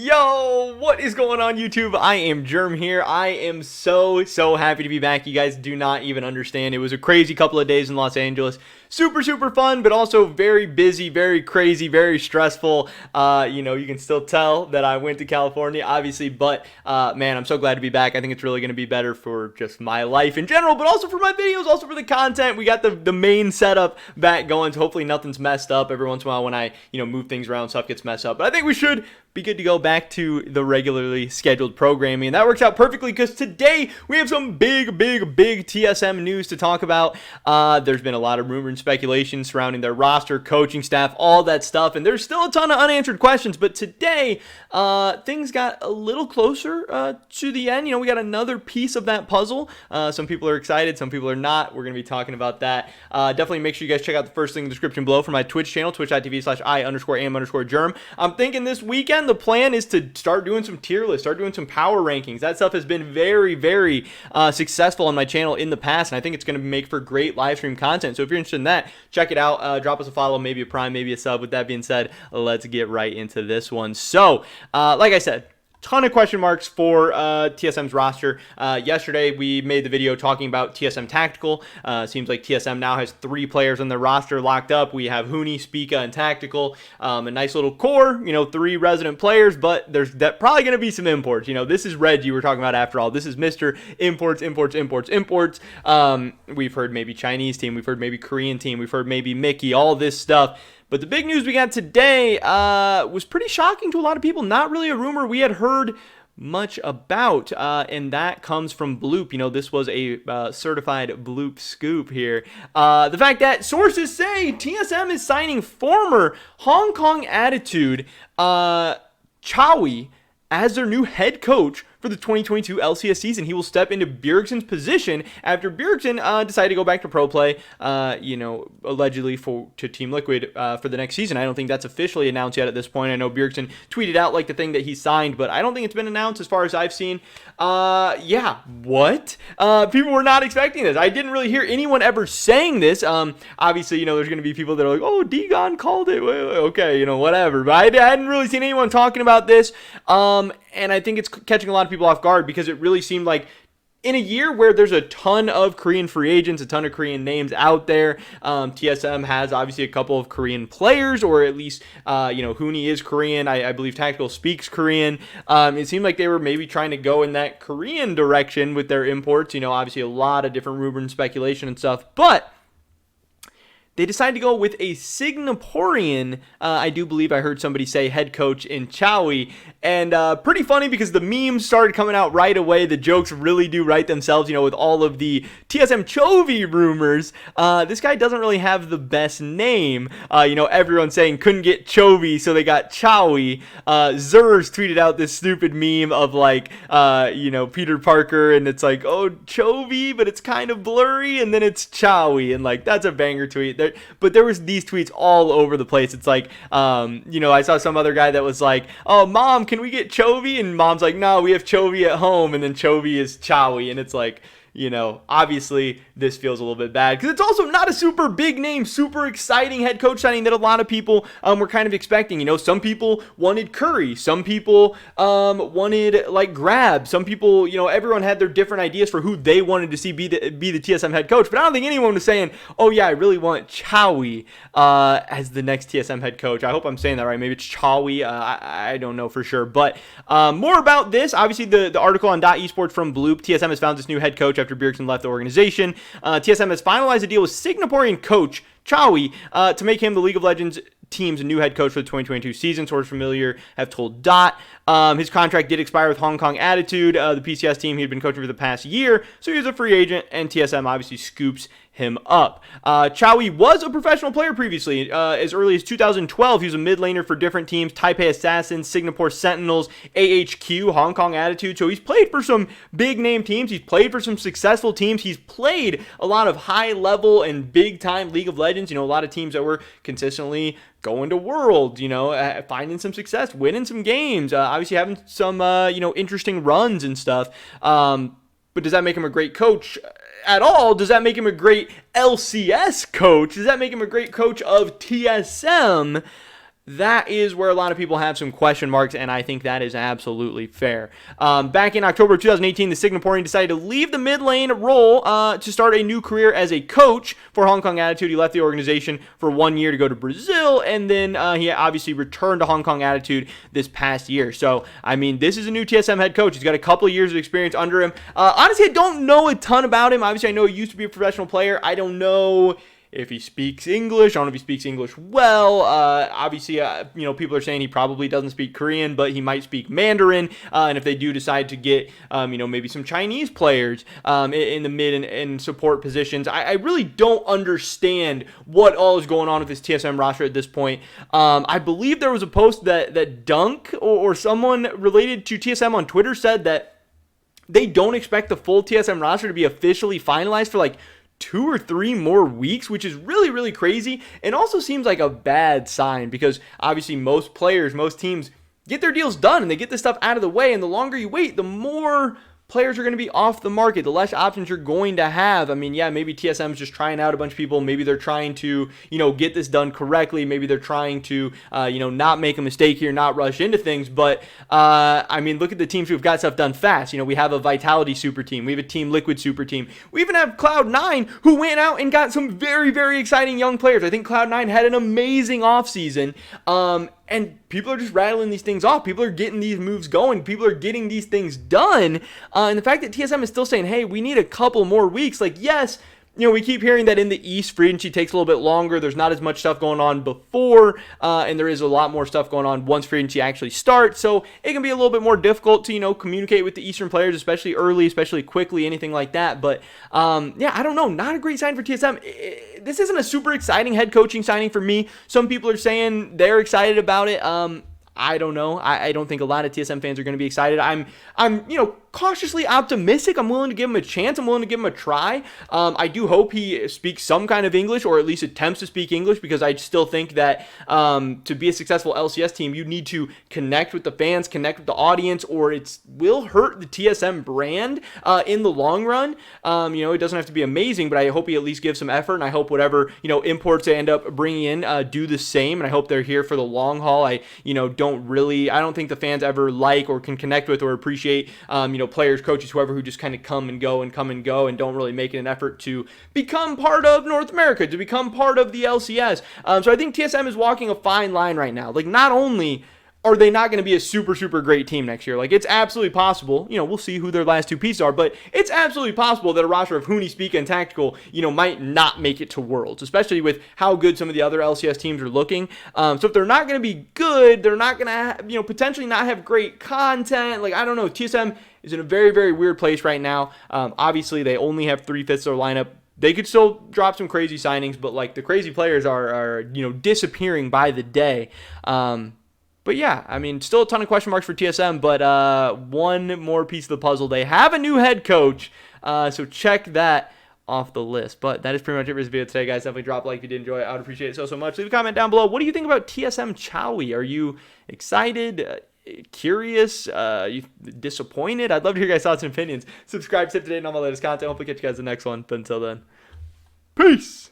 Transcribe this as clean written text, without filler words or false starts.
Yo, what is going on YouTube? I am Germ here. I am so happy to be back. You guys do not even understand. It was a crazy couple of days in Los Angeles. Super fun, but also very busy, very crazy, very stressful. You can still tell that I went to California, obviously, but man, I'm so glad to be back. I think it's really going to be better for just my life in general, but also for my videos, also for the content. We got the main setup back going, so hopefully nothing's messed up. Every once in a while when I, move things around, stuff gets messed up. But I think we should be good to go back to the regularly scheduled programming. And that works out perfectly because today we have some big TSM news to talk about. There's been a lot of rumor and speculation surrounding their roster, coaching staff, all that stuff. And there's still a ton of unanswered questions. But today, things got a little closer to the end. We got another piece of that puzzle. Some people are excited, some people are not. We're going to be talking about that. Definitely make sure you guys check out the first link in the description below for my Twitch channel, twitch.tv/I_am_germ. I'm thinking this weekend the plan is to start doing some tier lists, start doing some power rankings. That stuff has been very successful on my channel in the past, and I think it's going to make for great live stream content. So if you're interested in that, check it out. Drop us a follow, maybe a prime, maybe a sub. With that being said, let's get right into this one. So, like I said, ton of question marks for TSM's roster. Yesterday, we made the video talking about TSM Tactical. Seems like TSM now has 3 players on their roster locked up. We have Hooney, Spica, and Tactical. A nice little core, 3 resident players, but there's probably going to be some imports. This is Reggie we're talking about after all. This is Mr. Imports. We've heard maybe Chinese team. We've heard maybe Korean team. We've heard maybe Mickey, all this stuff. But the big news we got today was pretty shocking to a lot of people. Not really a rumor we had heard much about, and that comes from Bloop. This was a certified Bloop scoop here. The fact that sources say TSM is signing former Hong Kong Attitude Chawy as their new head coach for the 2022 LCS season. He will step into Bjergsen's position after Bjergsen decided to go back to pro play, allegedly to Team Liquid for the next season. I don't think that's officially announced yet at this point. I know Bjergsen tweeted out the thing that he signed, but I don't think it's been announced as far as I've seen. What? People were not expecting this. I didn't really hear anyone ever saying this. Obviously, there's going to be people that are like, oh, Degon called it. Okay, whatever. But I hadn't really seen anyone talking about this. And I think it's catching a lot of people off guard because it really seemed like in a year where there's a ton of Korean free agents, a ton of Korean names out there, TSM has obviously a couple of Korean players, or at least, Hooney is Korean. I believe Tactical speaks Korean. It seemed like they were maybe trying to go in that Korean direction with their imports. Obviously a lot of different rumor and speculation and stuff, but they decided to go with a Singaporean, I do believe I heard somebody say head coach in Chawy, and pretty funny because the memes started coming out right away. The jokes really do write themselves, with all of the TSM Chawy rumors. This guy doesn't really have the best name. Everyone saying couldn't get Chawy, so they got Chawy. Zers tweeted out this stupid meme of Peter Parker, and it's like, oh, Chawy, but it's kind of blurry, and then it's Chawy, and that's a banger tweet. But there was these tweets all over the place. It's like, I saw some other guy that was like, oh, Mom, can we get Chovy? And Mom's like, no, we have Chovy at home. And then Chovy is Chawy. And it's like, obviously this feels a little bit bad because it's also not a super big name, super exciting head coach signing that a lot of people were kind of expecting. Some people wanted Curry, some people wanted Grab, some people, everyone had their different ideas for who they wanted to see be the TSM head coach. But I don't think anyone was saying, oh yeah, I really want Chawy as the next TSM head coach. I hope I'm saying that right. Maybe it's Chawy. I don't know for sure. But more about this, obviously the article on .esports from Bloop, TSM has found this new head coach after Bjergsen left the organization. TSM has finalized a deal with Singaporean coach Chawy to make him the League of Legends team's new head coach for the 2022 season. Sources familiar have told Dot. His contract did expire with Hong Kong Attitude, the PCS team he had been coaching for the past year, so he was a free agent, and TSM obviously scoops him up. Chawy was a professional player previously. As early as 2012, he was a mid laner for different teams: Taipei Assassins, Singapore Sentinels, AHQ, Hong Kong Attitude. So he's played for some big name teams. He's played for some successful teams. He's played a lot of high level and big time League of Legends. A lot of teams that were consistently going to World, finding some success, winning some games, obviously having some, interesting runs and stuff. But does that make him a great coach at all? Does that make him a great LCS coach? Does that make him a great coach of TSM? that is where a lot of people have some question marks, and I think that is absolutely fair. Back in October 2018, the Singaporean decided to leave the mid lane role to start a new career as a coach for Hong Kong Attitude. He left the organization for 1 year to go to Brazil, and then he obviously returned to Hong Kong Attitude this past year. So, I mean, this is a new TSM head coach. He's got a couple of years of experience under him. Honestly, I don't know a ton about him. Obviously, I know he used to be a professional player. I don't know if he speaks English. I don't know if he speaks English well. Obviously, people are saying he probably doesn't speak Korean, but he might speak Mandarin. And if they do decide to get, maybe some Chinese players in the mid and support positions, I really don't understand what all is going on with this TSM roster at this point. I believe there was a post that Dunk or someone related to TSM on Twitter said that they don't expect the full TSM roster to be officially finalized for like 2 or 3 more weeks, which is really, really crazy, and also seems like a bad sign because obviously most players, most teams get their deals done and they get this stuff out of the way, and the longer you wait, the more players are going to be off the market, the less options you're going to have. I mean, yeah, maybe TSM's just trying out a bunch of people. Maybe they're trying to, get this done correctly. Maybe they're trying to, not make a mistake here, not rush into things. But, look at the teams who've got stuff done fast. We have a Vitality super team. We have a Team Liquid super team. We even have Cloud9 who went out and got some very, very exciting young players. I think Cloud9 had an amazing offseason. And people are just rattling these things off. People are getting these moves going. People are getting these things done. And the fact that TSM is still saying, hey, we need a couple more weeks. Like, yes, we keep hearing that in the East, free agency takes a little bit longer. There's not as much stuff going on before, and there is a lot more stuff going on once free agency actually starts. So it can be a little bit more difficult to, communicate with the Eastern players, especially early, especially quickly, anything like that. But, I don't know. Not a great sign for TSM. This isn't a super exciting head coaching signing for me. Some people are saying they're excited about it. I don't know. I don't think a lot of TSM fans are going to be excited. I'm cautiously optimistic. I'm willing to give him a chance. I'm willing to give him a try. I do hope he speaks some kind of English, or at least attempts to speak English, because I still think that to be a successful LCS team, you need to connect with the fans, connect with the audience, or it will hurt the TSM brand in the long run. It doesn't have to be amazing, but I hope he at least gives some effort, and I hope whatever imports they end up bringing in do the same, and I hope they're here for the long haul. I don't think the fans ever like or can connect with or appreciate players, coaches, whoever, who just kind of come and go and don't really make an effort to become part of North America, to become part of the LCS. So I think TSM is walking a fine line right now. Like, not only are they not going to be a super, super great team next year, like, it's absolutely possible, we'll see who their last 2 pieces are, but it's absolutely possible that a roster of Huni, Spica, and Tactical, might not make it to Worlds, especially with how good some of the other LCS teams are looking. So if they're not going to be good, they're not going to, potentially not have great content. Like, I don't know. TSM is in a very, very weird place right now. Obviously, they only have 3/5 of their lineup. They could still drop some crazy signings, but, like, the crazy players are disappearing by the day. But yeah, still a ton of question marks for TSM, but one more piece of the puzzle. They have a new head coach, so check that off the list. But that is pretty much it for this video today, guys. Definitely drop a like if you did enjoy it. I would appreciate it so much. Leave a comment down below. What do you think about TSM Chawy? Are you excited? Curious? You disappointed? I'd love to hear your guys' thoughts and opinions. Subscribe, stay up to date on all my latest content. Hopefully catch you guys in the next one. But until then, peace!